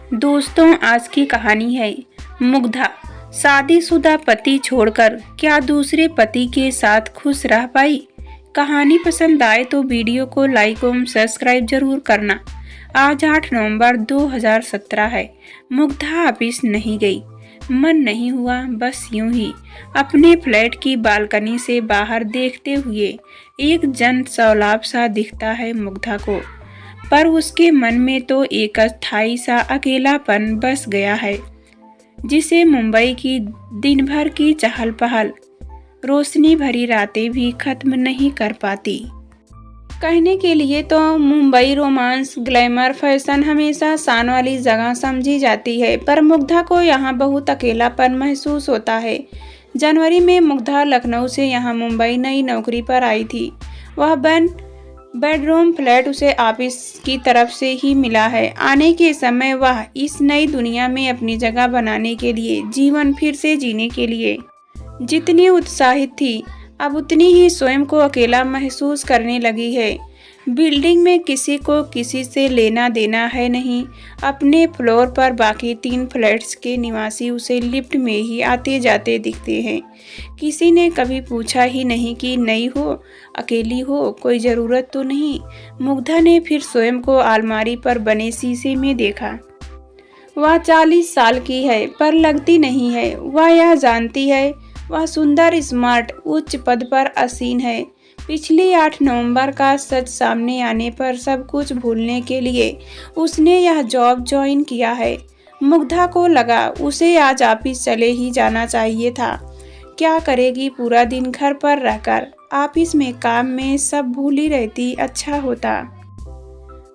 दोस्तों, आज की कहानी है मुग्धा। शादीशुदा पति छोड़कर क्या दूसरे पति के साथ खुश रह पाई? कहानी पसंद आए तो वीडियो को लाइक और सब्सक्राइब जरूर करना। आज 8 नवंबर 2017 है। मुग्धा ऑफिस नहीं गई, मन नहीं हुआ, बस यूं ही अपने फ्लैट की बालकनी से बाहर देखते हुए एक जन सैलाब सा दिखता है मुग्धा को। पर उसके मन में तो एक अस्थाई सा अकेलापन बस गया है, जिसे मुंबई की दिन भर की चहल पहल, रोशनी भरी रातें भी खत्म नहीं कर पाती। कहने के लिए तो मुंबई रोमांस, ग्लैमर, फैशन हमेशा शान वाली जगह समझी जाती है, पर मुग्धा को यहाँ बहुत अकेलापन महसूस होता है। जनवरी में मुग्धा लखनऊ से यहाँ मुंबई नई नौकरी पर आई थी। वह बेडरूम फ्लैट उसे ऑफिस की तरफ से ही मिला है। आने के समय वह इस नई दुनिया में अपनी जगह बनाने के लिए, जीवन फिर से जीने के लिए जितनी उत्साहित थी, अब उतनी ही स्वयं को अकेला महसूस करने लगी है। बिल्डिंग में किसी को किसी से लेना देना है नहीं। अपने फ्लोर पर बाकी 3 फ्लैट्स के निवासी उसे लिफ्ट में ही आते जाते दिखते हैं। किसी ने कभी पूछा ही नहीं कि नई हो, अकेली हो, कोई ज़रूरत तो नहीं। मुग्धा ने फिर स्वयं को अलमारी पर बने शीशे में देखा। वह 40 साल की है, पर लगती नहीं है। वह यह जानती है वह सुंदर, स्मार्ट, उच्च पद पर आसीन है। पिछली 8 नवंबर का सच सामने आने पर सब कुछ भूलने के लिए उसने यह जॉब ज्वाइन किया है। मुग्धा को लगा उसे आज ऑफिस चले ही जाना चाहिए था। क्या करेगी पूरा दिन घर पर रहकर? ऑफिस में, काम में सब भूल ही रहती, अच्छा होता।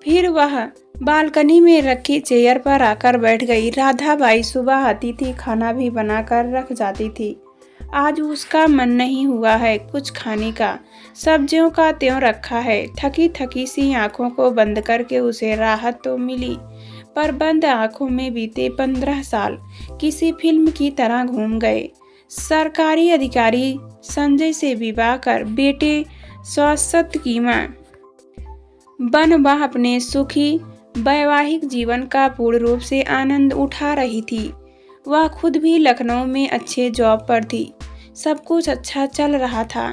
फिर वह बालकनी में रखी चेयर पर आकर बैठ गई। राधा बाई सुबह आती थी, खाना भी बनाकर रख जाती थी। आज उसका मन नहीं हुआ है कुछ खाने का। सब्जियों का त्यों रखा है। थकी थकी सी आंखों को बंद करके उसे राहत तो मिली, पर बंद आंखों में बीते 15 साल किसी फिल्म की तरह घूम गए। सरकारी अधिकारी संजय से विवाह कर बेटे शाश्वत की मां बन वह अपने सुखी वैवाहिक जीवन का पूर्ण रूप से आनंद उठा रही थी। वह खुद भी लखनऊ में अच्छे जॉब पर थी। सब कुछ अच्छा चल रहा था,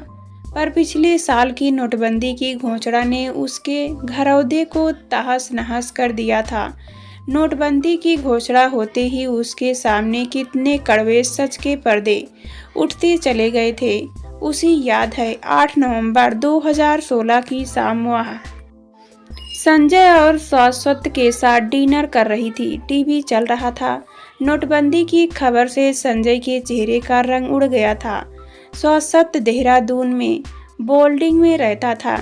पर पिछले साल की नोटबंदी की घोषणा ने उसके घरौदे को तहस नहस कर दिया था। नोटबंदी की घोषणा होते ही उसके सामने कितने कड़वे सच के पर्दे उठते चले गए थे। उसे याद है 8 नवंबर 2016 की शाम वह संजय और शाश्वत के साथ डिनर कर रही थी। टीवी चल रहा था। नोटबंदी की खबर से संजय के चेहरे का रंग उड़ गया था। शाश्वत देहरादून में बोर्डिंग में रहता था।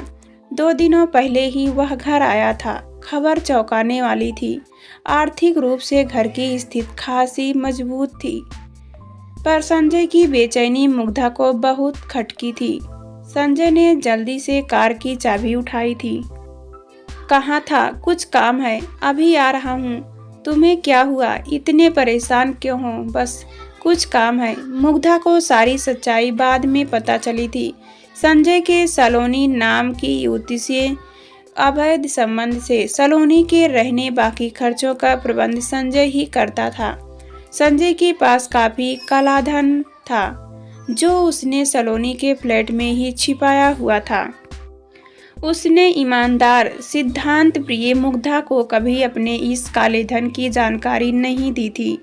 2 दिनों पहले ही वह घर आया था। खबर चौंकाने वाली थी। आर्थिक रूप से घर की स्थिति खासी मजबूत थी, पर संजय की बेचैनी मुग्धा को बहुत खटकी थी। संजय ने जल्दी से कार की चाबी उठाई थी। कहाँ था? कुछ काम है, अभी आ रहा हूँ। तुम्हें क्या हुआ? इतने परेशान क्यों हो? बस कुछ काम है। मुग्धा को सारी सच्चाई बाद में पता चली थी। संजय के सलोनी नाम की युवती से अवैध संबंध से सलोनी के रहने बाकी खर्चों का प्रबंध संजय ही करता था। संजय के पास काफी कालाधन था, जो उसने सलोनी के फ्लैट में ही छिपाया हुआ था। उसने ईमानदार, सिद्धांत प्रिय मुग्धा को कभी अपने इस काले धन की जानकारी नहीं दी थी।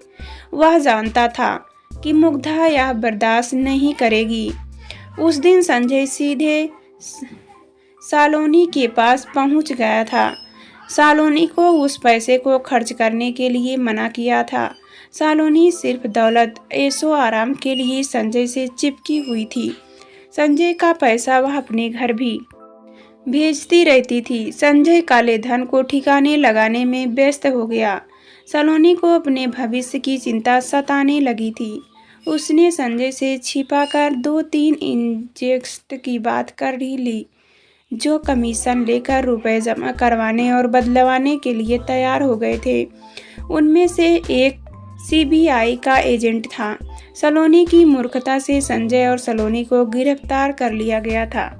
वह जानता था कि मुग्धा यह बर्दाश्त नहीं करेगी। उस दिन संजय सीधे सलोनी के पास पहुंच गया था। सलोनी को उस पैसे को खर्च करने के लिए मना किया था। सलोनी सिर्फ दौलत, ऐशो आराम के लिए संजय से चिपकी हुई थी। संजय का पैसा वह अपने घर भी भेजती रहती थी। संजय काले धन को ठिकाने लगाने में व्यस्त हो गया। सलोनी को अपने भविष्य की चिंता सताने लगी थी। उसने संजय से छिपाकर 2-3 इंजेक्ट की बात कर ही ली, जो कमीशन लेकर रुपए जमा करवाने और बदलवाने के लिए तैयार हो गए थे। उनमें से एक सीबीआई का एजेंट था। सलोनी की मूर्खता से संजय और सलोनी को गिरफ्तार कर लिया गया था।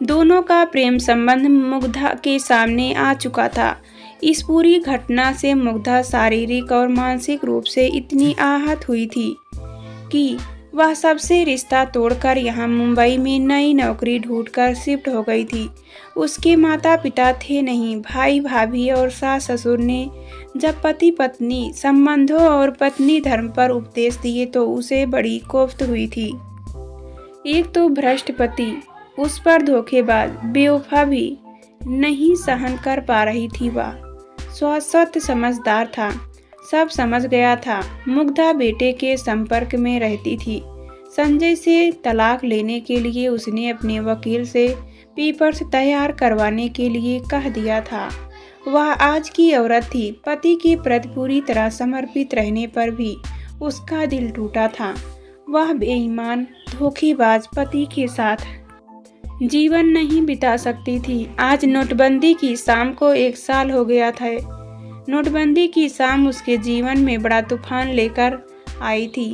दोनों का प्रेम संबंध मुग्धा के सामने आ चुका था। इस पूरी घटना से मुग्धा शारीरिक और मानसिक रूप से इतनी आहत हुई थी कि वह सबसे रिश्ता तोड़कर यहाँ मुंबई में नई नौकरी ढूंढकर शिफ्ट हो गई थी। उसके माता पिता थे नहीं, भाई भाभी और सास ससुर ने जब पति पत्नी संबंधों और पत्नी धर्म पर उपदेश दिए तो उसे बड़ी कोफ्त हुई थी। एक तो भ्रष्ट पति, उस पर धोखेबाज बेवफा भी नहीं सहन कर पा रही थी। वह शाश्वत समझदार था, सब समझ गया था। मुग्धा बेटे के संपर्क में रहती थी। संजय से तलाक लेने के लिए उसने अपने वकील से पेपर्स तैयार करवाने के लिए कह दिया था। वह आज की औरत थी। पति के प्रति पूरी तरह समर्पित रहने पर भी उसका दिल टूटा था। वह बेईमान धोखेबाज पति के साथ जीवन नहीं बिता सकती थी। आज नोटबंदी की शाम को 1 साल हो गया था। नोटबंदी की शाम उसके जीवन में बड़ा तूफान लेकर आई थी,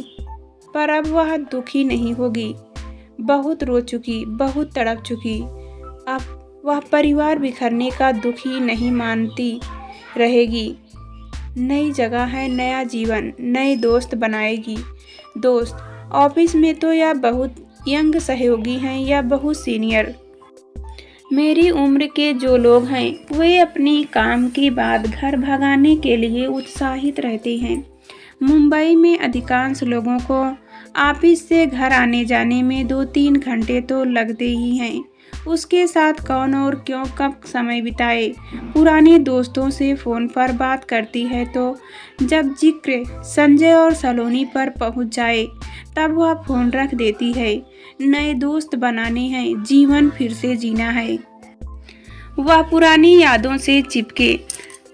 पर अब वह दुखी नहीं होगी। बहुत रो चुकी, बहुत तड़प चुकी। अब वह परिवार बिखरने का दुखी नहीं मानती रहेगी। नई जगह है, नया जीवन, नए दोस्त बनाएगी। दोस्त ऑफिस में तो या बहुत यंग सहयोगी हैं या बहुत सीनियर। मेरी उम्र के जो लोग हैं वे अपनी काम की बात घर भगाने के लिए उत्साहित रहते हैं। मुंबई में अधिकांश लोगों को ऑफिस से घर आने जाने में 2-3 घंटे तो लगते ही हैं। उसके साथ कौन और क्यों कब समय बिताए। पुराने दोस्तों से फ़ोन पर बात करती है तो जब जिक्र संजय और सलोनी पर पहुंच जाए तब वह फ़ोन रख देती है। नए दोस्त बनाने हैं, जीवन फिर से जीना है। वह पुरानी यादों से चिपके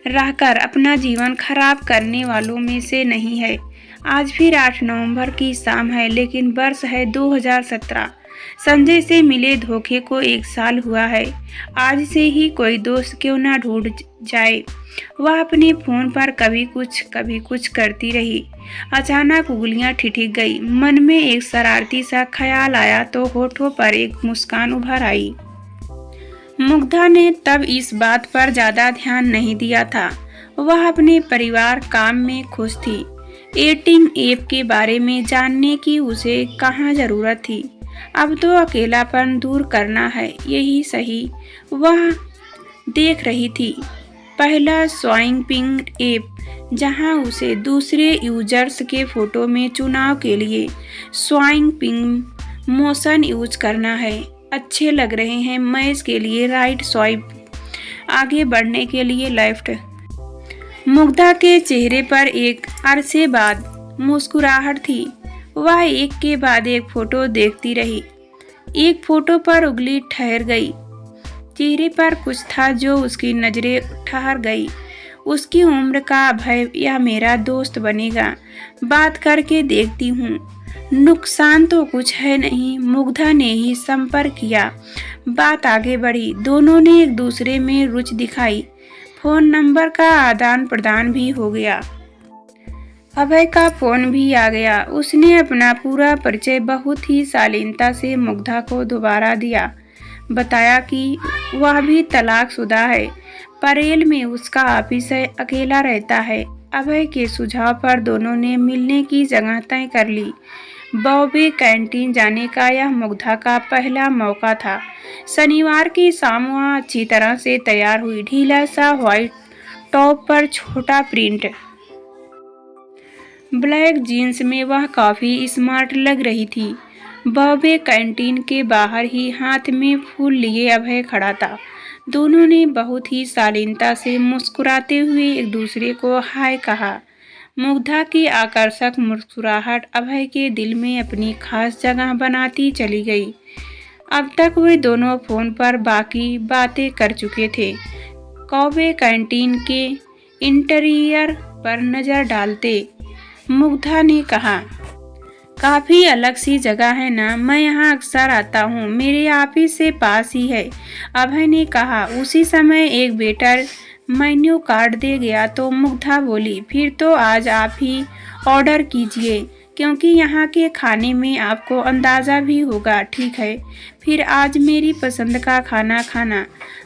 रहकर अपना जीवन खराब करने वालों में से नहीं है। आज फिर 8 नवंबर की शाम है, लेकिन वर्ष है 2017। संजय से मिले धोखे को 1 साल हुआ है। आज से ही कोई दोस्त क्यों ना ढूंढ जाए। वह अपने फोन पर कभी कुछ करती रही। अचानक उंगलियां ठिठक गई। मन में एक शरारती सा ख्याल आया तो होठों पर एक मुस्कान उभर आई। मुग्धा ने तब इस बात पर ज्यादा ध्यान नहीं दिया था। वह अपने परिवार काम में खुश थी। डेटिंग ऐप के बारे में जानने की उसे कहाँ जरूरत थी। अब तो अकेलापन दूर करना है, यही सही। वह देख रही थी पहला स्वाइपिंग ऐप, जहां उसे दूसरे यूजर्स के फोटो में चुनाव के लिए स्वाइपिंग मोशन यूज करना है। अच्छे लग रहे हैं, मैच के लिए राइट स्वाइप, आगे बढ़ने के लिए लेफ्ट। मुग्धा के चेहरे पर एक अरसे बाद मुस्कुराहट थी। वह एक के बाद एक फोटो देखती रही। एक फोटो पर उंगली ठहर गई। चेहरे पर कुछ था जो उसकी नजरें ठहर गई। उसकी उम्र का अभय या मेरा दोस्त बनेगा, बात करके देखती हूँ, नुकसान तो कुछ है नहीं। मुग्धा ने ही संपर्क किया। बात आगे बढ़ी। दोनों ने एक दूसरे में रुचि दिखाई। फोन नंबर का आदान प्रदान भी हो गया। अभय का फोन भी आ गया। उसने अपना पूरा परिचय बहुत ही शालीनता से मुग्धा को दोबारा दिया। बताया कि वह भी तलाकशुदा है, परेल में उसका ऑफिस है, अकेला रहता है। अभय के सुझाव पर दोनों ने मिलने की जगह तय कर ली। बॉबे कैंटीन जाने का यह मुग्धा का पहला मौका था। शनिवार की शाम वह अच्छी तरह से तैयार हुई। ढीला सा व्हाइट टॉप पर छोटा प्रिंट, ब्लैक जीन्स में वह काफी स्मार्ट लग रही थी। बॉबे कैंटीन के बाहर ही हाथ में फूल लिए अभय खड़ा था। दोनों ने बहुत ही शालीनता से मुस्कुराते हुए एक दूसरे को हाय कहा। मुग्धा की आकर्षक मुस्कुराहट अभय के दिल में अपनी खास जगह बनाती चली गई। अब तक वे दोनों फोन पर बाकी बातें कर चुके थे। बॉबे कैंटीन के इंटीरियर पर नजर डालते मुग्धा ने कहा, काफी अलग सी जगह है ना, मैं यहाँ अक्सर आता हूँ, मेरे ऑफिस से पास ही है। अभय ने कहा। उसी समय एक वेटर मेन्यू कार्ड दे गया तो मुग्धा बोली, फिर तो आज आप ही ऑर्डर कीजिए, क्योंकि यहाँ के खाने में आपको अंदाज़ा भी होगा। ठीक है, फिर आज मेरी पसंद का खाना खाना।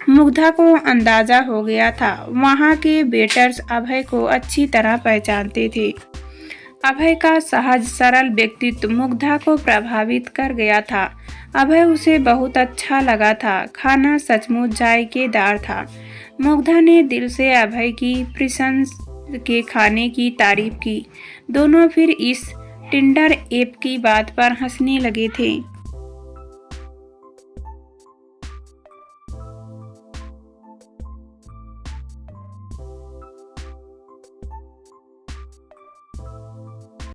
मुग्धा को अंदाजा हो गया था। वहाँ के वेटर्स अभय को अच्छी तरह पहचानते थे। अभय का सहज सरल व्यक्तित्व मुग्धा को प्रभावित कर गया था। अभय उसे बहुत अच्छा लगा था। खाना सचमुच जायकेदार था। मुग्धा ने दिल से अभय की प्रशंसा के खाने की तारीफ की। दोनों फिर इस टिंडर ऐप की बात पर हंसने लगे थे।